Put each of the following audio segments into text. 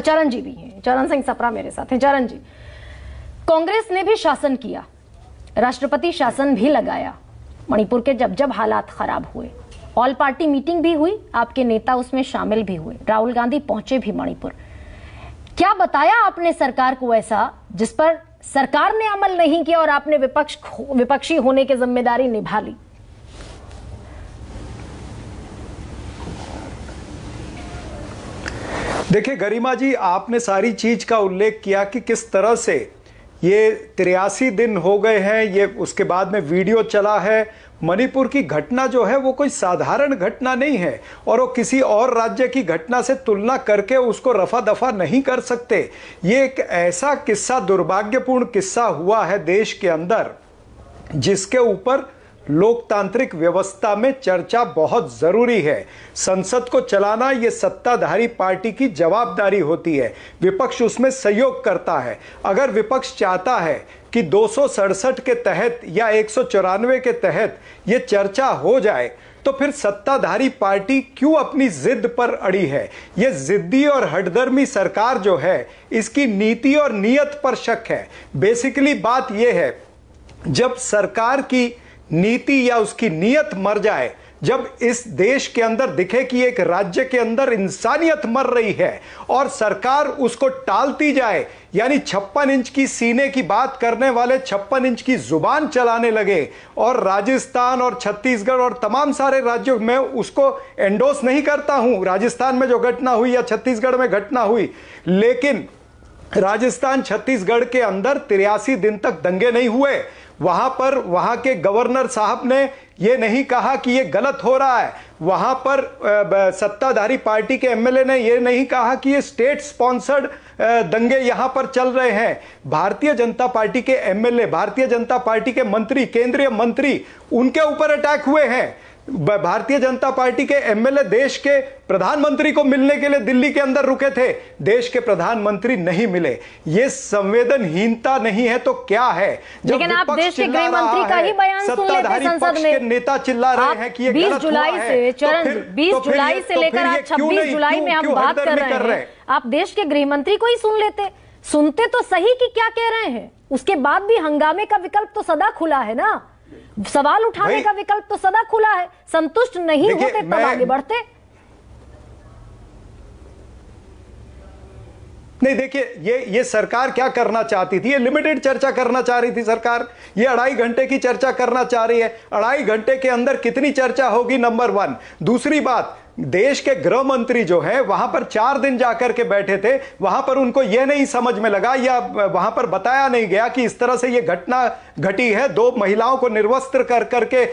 चरण जी भी हैं, चरण सिंह सप्रा मेरे साथ हैं। चरण जी, कांग्रेस ने भी शासन किया, राष्ट्रपति शासन भी लगाया मणिपुर के जब जब हालात खराब हुए, ऑल पार्टी मीटिंग भी हुई, आपके नेता उसमें शामिल भी हुए, राहुल गांधी पहुंचे भी मणिपुर। क्या बताया आपने सरकार को ऐसा जिस पर सरकार ने अमल नहीं किया और आपने विपक्षी होने की जिम्मेदारी निभा ली? देखिए गरिमा जी, आपने सारी चीज का उल्लेख किया कि किस तरह से ये 83 दिन हो गए हैं, ये उसके बाद में वीडियो चला है। मणिपुर की घटना जो है वो कोई साधारण घटना नहीं है और वो किसी और राज्य की घटना से तुलना करके उसको रफा दफा नहीं कर सकते। ये एक ऐसा किस्सा, दुर्भाग्यपूर्ण किस्सा हुआ है देश के अंदर जिसके ऊपर लोकतांत्रिक व्यवस्था में चर्चा बहुत जरूरी है। संसद को चलाना ये सत्ताधारी पार्टी की जवाबदारी होती है, विपक्ष उसमें सहयोग करता है। अगर विपक्ष चाहता है कि 267 के तहत या 194 के तहत ये चर्चा हो जाए तो फिर सत्ताधारी पार्टी क्यों अपनी जिद पर अड़ी है? ये जिद्दी और हठधर्मी सरकार जो है इसकी नीति और नीयत पर शक है। बेसिकली बात यह है, जब सरकार की नीति या उसकी नीयत मर जाए, जब इस देश के अंदर दिखे कि एक राज्य के अंदर इंसानियत मर रही है और सरकार उसको टालती जाए, यानी 56 इंच की सीने की बात करने वाले 56 इंच की जुबान चलाने लगे, और राजस्थान और छत्तीसगढ़ और तमाम सारे राज्यों में उसको एंडोस नहीं करता हूं, राजस्थान में जो घटना हुई या छत्तीसगढ़ में घटना हुई, लेकिन राजस्थान छत्तीसगढ़ के अंदर 83 दिन तक दंगे नहीं हुए। वहां पर वहां के गवर्नर साहब ने यह नहीं कहा कि यह गलत हो रहा है, वहां पर सत्ताधारी पार्टी के एमएलए ने यह नहीं कहा कि ये स्टेट स्पॉन्सर्ड दंगे यहां पर चल रहे हैं। भारतीय जनता पार्टी के एमएलए, भारतीय जनता पार्टी के मंत्री, केंद्रीय मंत्री, उनके ऊपर अटैक हुए हैं। भारतीय जनता पार्टी के एमएलए देश के प्रधानमंत्री को मिलने के लिए दिल्ली के अंदर रुके थे, देश के प्रधानमंत्री नहीं मिले। ये संवेदनहीनता नहीं है तो क्या है? लेकिन आप देश के गृह मंत्री का ही बयान सुन लेते संसद में, नेता चिल्ला रहे हैं कि ये 20 जुलाई से चरण 20 जुलाई से लेकर आज 26 जुलाई में हम बात कर रहे हैं, आप देश के गृह मंत्री को ही सुन लेते, सुनते तो सही कि क्या कह रहे हैं। उसके बाद भी हंगामे का विकल्प तो सदा खुला है ना, सवाल उठाने का विकल्प तो सदा खुला है। संतुष्ट नहीं होते तब आगे बढ़ते नहीं। देखिए ये सरकार क्या करना चाहती थी, ये लिमिटेड चर्चा करना चाह रही थी सरकार। ये 2.5 घंटे की चर्चा करना चाह रही है। 2.5 घंटे के अंदर कितनी चर्चा होगी, नंबर 1। दूसरी बात, देश के गृह मंत्री जो है वहां पर 4 दिन जाकर के बैठे थे, वहां पर उनको यह नहीं समझ में लगा या वहां पर बताया नहीं गया कि इस तरह से यह घटना घटी है। 2 महिलाओं को निर्वस्त्र कर करके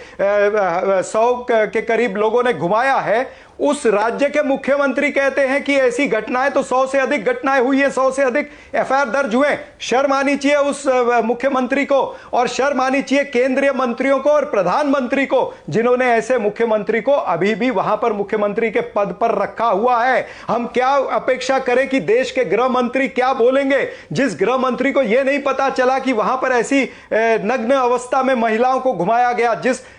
100 के करीब लोगों ने घुमाया है। उस राज्य के मुख्यमंत्री कहते हैं कि ऐसी घटनाएं तो 100 से अधिक घटनाएं हुई है, 100 से अधिक एफआईआर दर्ज हुए। शर्म आनी चाहिए उस मुख्यमंत्री को, और शर्म आनी चाहिए केंद्रीय मंत्रियों को और प्रधानमंत्री को, जिन्होंने ऐसे मुख्यमंत्री को अभी भी वहां पर मुख्यमंत्री के पद पर रखा हुआ है। हम क्या अपेक्षा करें कि देश के गृह मंत्री क्या बोलेंगे, जिस गृह मंत्री को यह नहीं पता चला कि वहां पर ऐसी नग्न अवस्था में महिलाओं को घुमाया गया,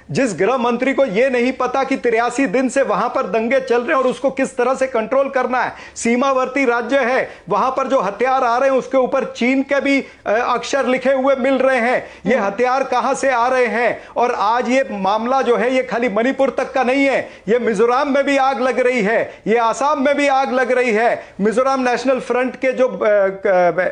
जिस गृह मंत्री को यह नहीं पता कि 83 दिन से वहां पर दंगे चल रहे हैं और उसको किस तरह से कंट्रोल करना है। सीमावर्ती राज्य है, वहां पर जो हथियार आ रहे हैं उसके ऊपर चीन के भी अक्षर लिखे हुए मिल रहे हैं। ये हथियार कहां से आ रहे हैं? और आज ये मामला जो है ये खाली मणिपुर तक का नहीं है, ये मिजोरम में भी आग लग रही है, ये आसाम में भी आग लग रही है। मिजोरम नेशनल फ्रंट के जो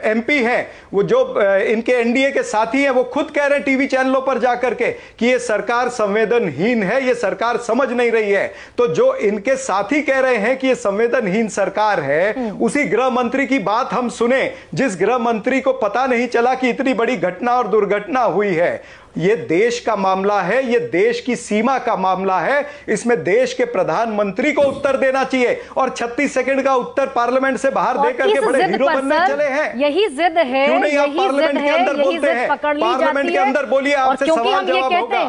एमपी हैं, वो जो इनके एनडीए के साथी हैं, वो खुद कह रहे हैं टीवी चैनलों पर जाकर के कि ये सरकार संवेदनहीन है, ये सरकार समझ नहीं रही है। तो जो इनके साथी कह रहे हैं कि ये संवेदनहीन सरकार है, उसी गृह मंत्री की बात हम सुने, जिस गृह मंत्री को पता नहीं चला कि इतनी बड़ी घटना और दुर्घटना हुई है। ये देश का मामला है, ये देश की सीमा का मामला है, इसमें देश के प्रधानमंत्री को उत्तर देना चाहिए। और 36 सेकंड का उत्तर पार्लियामेंट से बाहर देकर के बड़े हीरो बनने चले हैं। यही जिद है, क्यों नहीं आप पार्लियामेंट के अंदर बोलते हैं? पार्लियामेंट के अंदर बोलिए, आपसे सवाल जवाब होगा।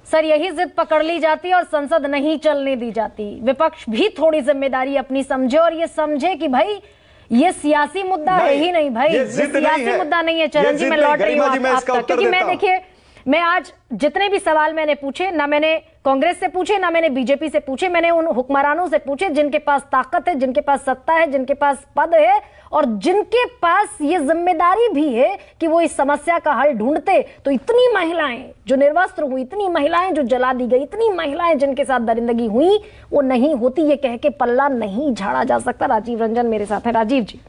सर, यही जिद पकड़ ली जाती है और संसद नहीं चलने दी जाती। विपक्ष भी थोड़ी जिम्मेदारी अपनी समझे और ये समझे कि भाई ये सियासी मुद्दा है ही नहीं, भाई ये सियासी मुद्दा नहीं है। चरण जी, मैं लौट रही हूँ आप तक, क्योंकि मैं देखिए मैं आज जितने भी सवाल मैंने पूछे, ना मैंने कांग्रेस से पूछे, ना मैंने बीजेपी से पूछे, मैंने उन हुक्मरानों से पूछे जिनके पास ताकत है, जिनके पास सत्ता है, जिनके पास पद है और जिनके पास ये जिम्मेदारी भी है कि वो इस समस्या का हल ढूंढते। तो इतनी महिलाएं जो निर्वस्त्र हुई, इतनी महिलाएं जो जला दी गई, इतनी महिलाएं जिनके साथ दरिंदगी हुई, वो नहीं होती, ये कह के पल्ला नहीं झाड़ा जा सकता। राजीव रंजन मेरे साथ हैं। राजीव जी,